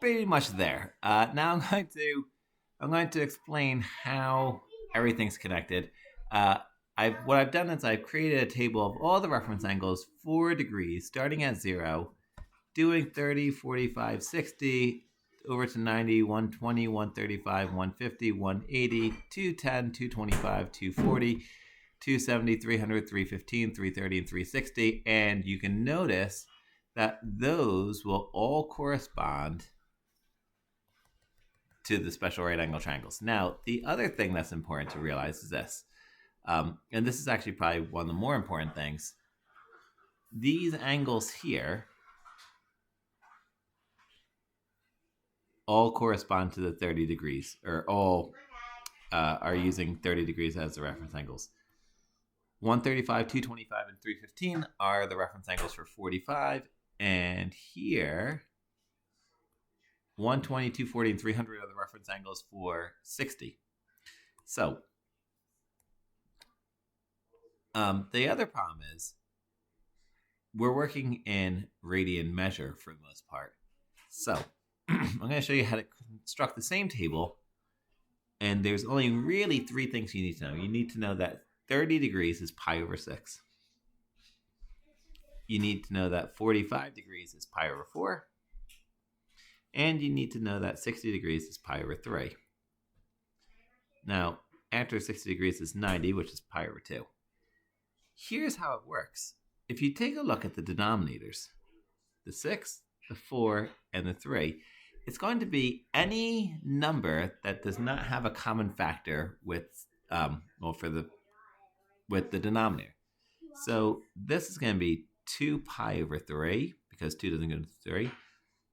pretty much there. Now I'm going to explain how everything's connected. Uh, what I've done is I've created a table of all the reference angles for degrees, starting at 0, doing 30, 45, 60, over to 90, 120, 135, 150, 180, 210, 225, 240, 270, 300, 315, 330, and 360. And you can notice that those will all correspond to the special right angle triangles. Now, the other thing that's important to realize is this, and this is actually probably one of the more important things. These angles here all correspond to the 30 degrees, or all are using 30 degrees as the reference angles. 135, 225, and 315 are the reference angles for 45. And here, 120, 240, and 300 are the reference angles for 60. So, the other problem is we're working in radian measure for the most part. So, I'm going to show you how to construct the same table. And there's only really 3 things you need to know. You need to know that 30 degrees is pi over 6. You need to know that 45 degrees is pi over 4. And you need to know that 60 degrees is pi over 3. Now, after 60 degrees is 90, which is pi over 2. Here's how it works. If you take a look at the denominators, the 6, the 4, and the 3, it's going to be any number that does not have a common factor with the denominator. So this is going to be 2 pi over 3, because 2 doesn't go to 3.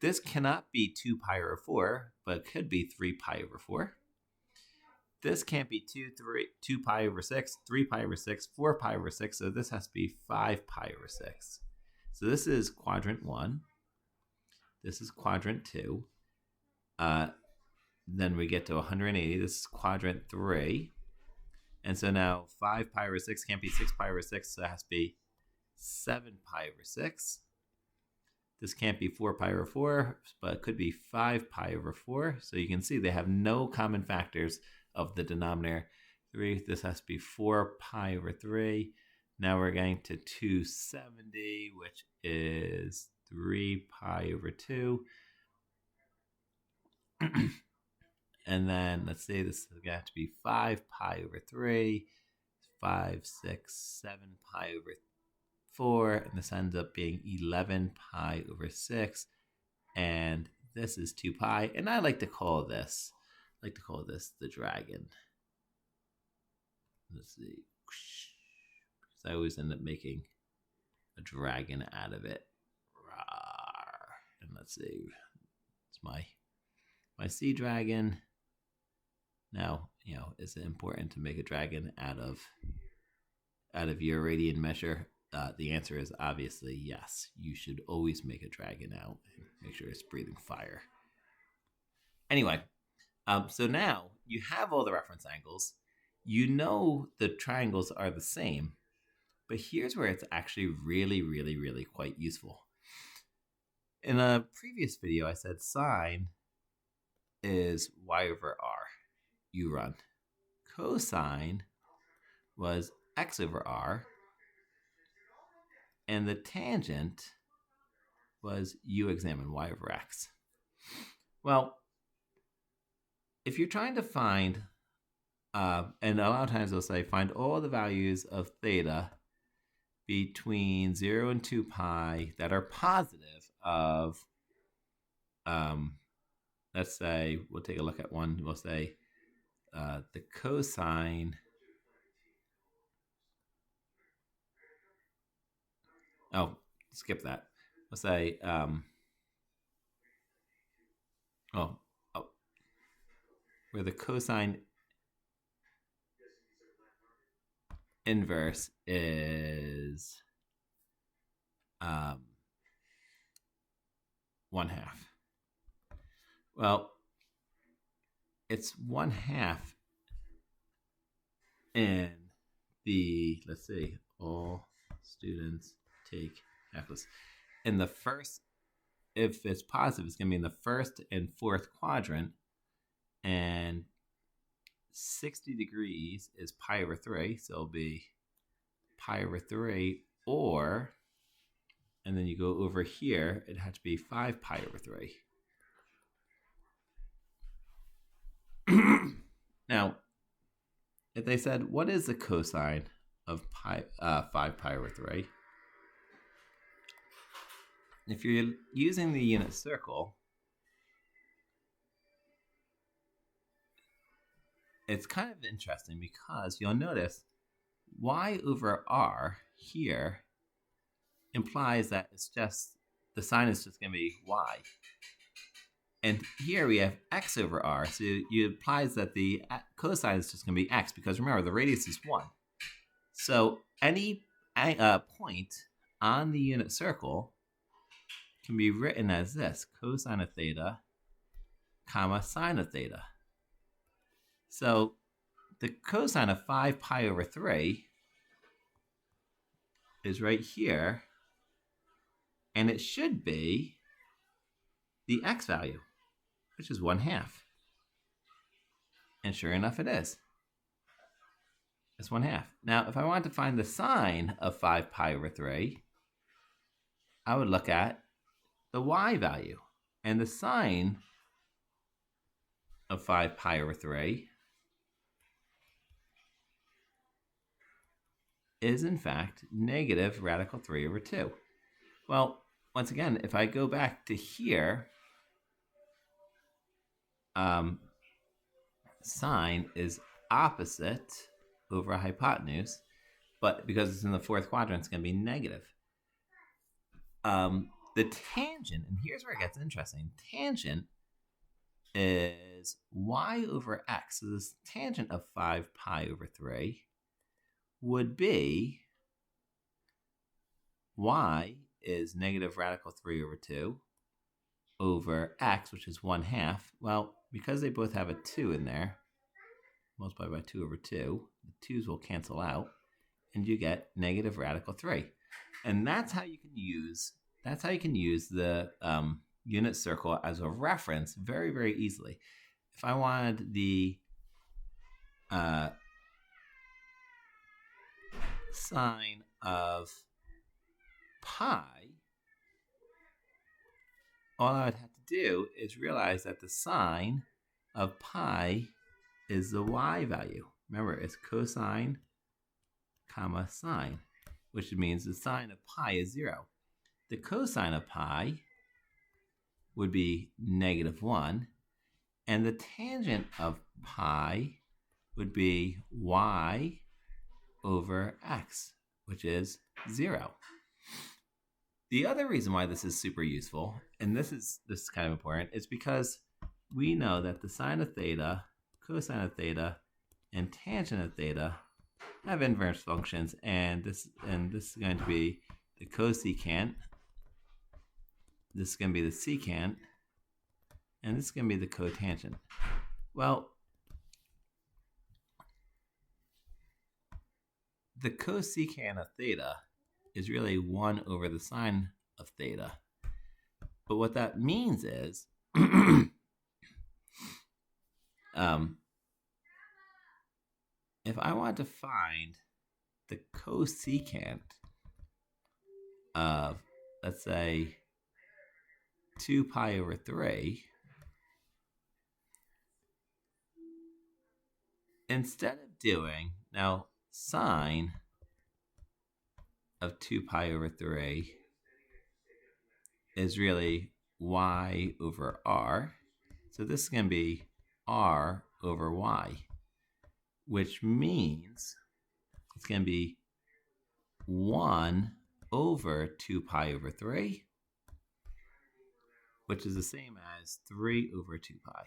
This cannot be 2 pi over 4, but it could be 3 pi over 4. This can't be 2 pi over 6, 3 pi over 6, 4 pi over 6, so this has to be 5 pi over 6. So this is quadrant 1. This is quadrant 2. Then we get to 180. This is quadrant 3. And so now 5 pi over 6 can't be 6 pi over 6, so it has to be 7 pi over 6. This can't be 4 pi over 4, but it could be 5 pi over 4. So you can see they have no common factors of the denominator. 3, this has to be 4 pi over 3. Now we're getting to 270, which is 3 pi over 2. And then let's say this is going to have to be 5 pi over 3, 5, 6, 7 pi over 4, and this ends up being 11 pi over 6, and this is 2 pi, and I like to call this the dragon. Let's see. I always end up making a dragon out of it. And let's see. It's my sea dragon. Now, is it important to make a dragon out of your radian measure? The answer is obviously yes. You should always make a dragon out and make sure it's breathing fire. Anyway, so now you have all the reference angles. You know the triangles are the same, but here's where it's actually really, really, really quite useful. In a previous video, I said sine is y over r. You run. Cosine was x over r. And the tangent was u examine y over x. Well, if you're trying to find, and a lot of times they'll say, find all the values of theta between 0 and 2 pi that are positive of, let's say, we'll take a look at one. We'll say the cosine. Oh, skip that. We'll say, where the cosine inverse is 1/2. Well, it's 1/2 in the, let's see, all students take calculus. In the first if it's positive, it's going to be in the first and fourth quadrant, and 60 degrees is pi over 3, so it'll be pi over 3, or, and then you go over here, it had to be 5 pi over 3. Now, if they said, what is the cosine of 5 pi over 3? If you're using the unit circle, it's kind of interesting because you'll notice y over r here implies that it's just, the sign is just going to be y. And here we have x over r, so it implies that the cosine is just going to be x, because remember, the radius is 1. So any point on the unit circle can be written as this, cosine of theta, comma, sine of theta. So the cosine of 5 pi over 3 is right here, and it should be the x value, which is 1/2. And sure enough, it is. It's 1/2. Now, if I want to find the sine of 5 pi over 3, I would look at the y value. And the sine of 5 pi over 3 is, in fact, negative radical 3 over 2. Well, once again, if I go back to here, sine is opposite over hypotenuse, but because it's in the fourth quadrant, it's going to be negative. The tangent, and here's where it gets interesting, tangent is y over x. So this tangent of 5 pi over 3 would be y is negative radical 3 over 2 over x, which is 1/2. Well, because they both have a 2 in there, multiply by 2 over 2, the 2's will cancel out, and you get negative radical 3. And that's how you can use the unit circle as a reference very, very easily. If I wanted the sine of pi, all I would have to do is realize that the sine of pi is the y value. Remember, it's cosine, comma, sine, which means the sine of pi is 0. The cosine of pi would be negative 1, and the tangent of pi would be y over x, which is 0. The other reason why this is super useful, and this is kind of important, is because we know that the sine of theta, cosine of theta, and tangent of theta have inverse functions, and this is going to be the cosecant, this is going to be the secant, and this is going to be the cotangent. Well, the cosecant of theta is really 1 over the sine of theta. But what that means is, if I want to find the cosecant of, let's say, 2 pi over 3, instead of doing, now sine of 2 pi over 3 is really y over r. So this is going to be r over y, which means it's going to be 1 over 2 pi over 3, which is the same as 3 over 2 pi.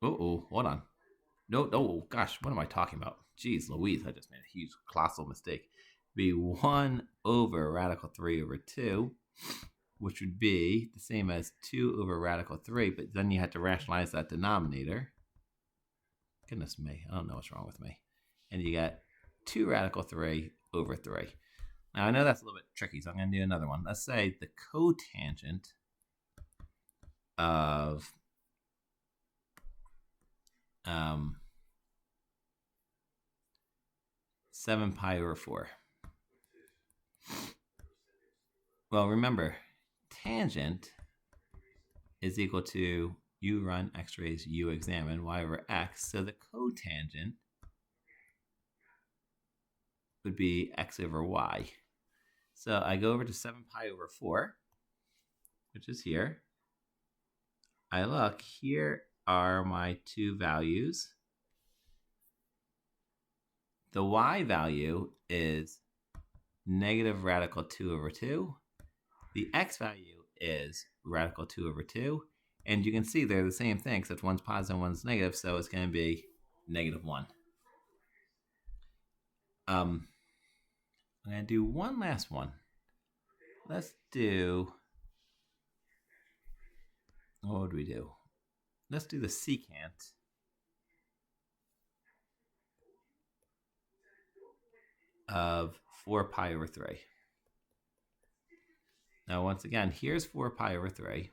Uh-oh, hold on. No, gosh, what am I talking about? Jeez Louise, I just made a huge colossal mistake. Be 1 over radical 3 over 2, which would be the same as 2 over radical 3, but then you have to rationalize that denominator. Goodness me, I don't know what's wrong with me. And you got 2 radical 3 over 3. Now, I know that's a little bit tricky, so I'm going to do another one. Let's say the cotangent of 7 pi over 4. Well, remember, tangent is equal to u run, x raised, u examine, y over x. So the cotangent would be x over y. So I go over to 7 pi over 4, which is here. I look, here are my two values. The y value is negative radical 2 over 2. The x value is radical 2 over 2. And you can see they're the same thing, except one's positive and one's negative, so it's going to be negative 1. I'm going to do one last one. Let's do, what would we do? Let's do the secant of 4 pi over 3. Now, once again, here's 4 pi over 3.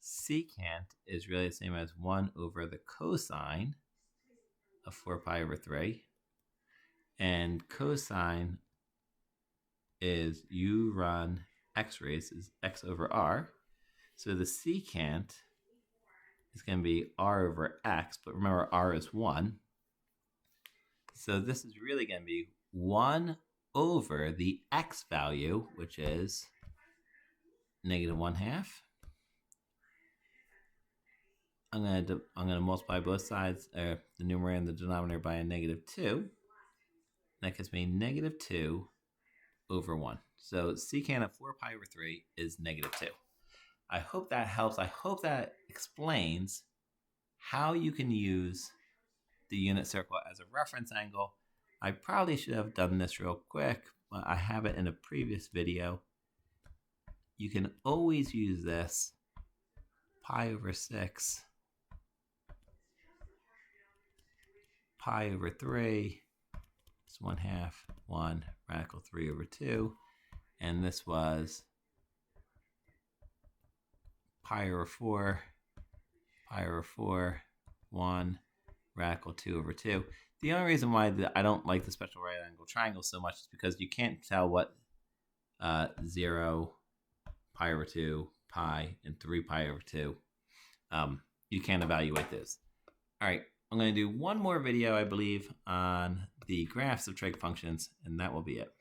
Secant is really the same as 1 over the cosine of 4 pi over 3. And cosine is u run x raised is x over r. So the secant is going to be r over x, but remember r is 1. So this is really going to be 1 over the x value, which is negative 1/2. I'm going to multiply both sides, the numerator and the denominator, by a negative 2. That gives me negative 2 over 1. So secant of 4 pi over 3 is negative 2. I hope that helps. I hope that explains how you can use the unit circle as a reference angle. I probably should have done this real quick, but I have it in a previous video. You can always use this. Pi over 6, pi over 3 is 1/2, 1, radical 3 over 2. And this was pi over 4, 1, radical 2 over 2. The only reason why I don't like the special right angle triangle so much is because you can't tell what 0, pi over 2, pi, and 3 pi over 2. You can't evaluate this. All right, I'm going to do one more video, I believe, on the graphs of trig functions, and that will be it.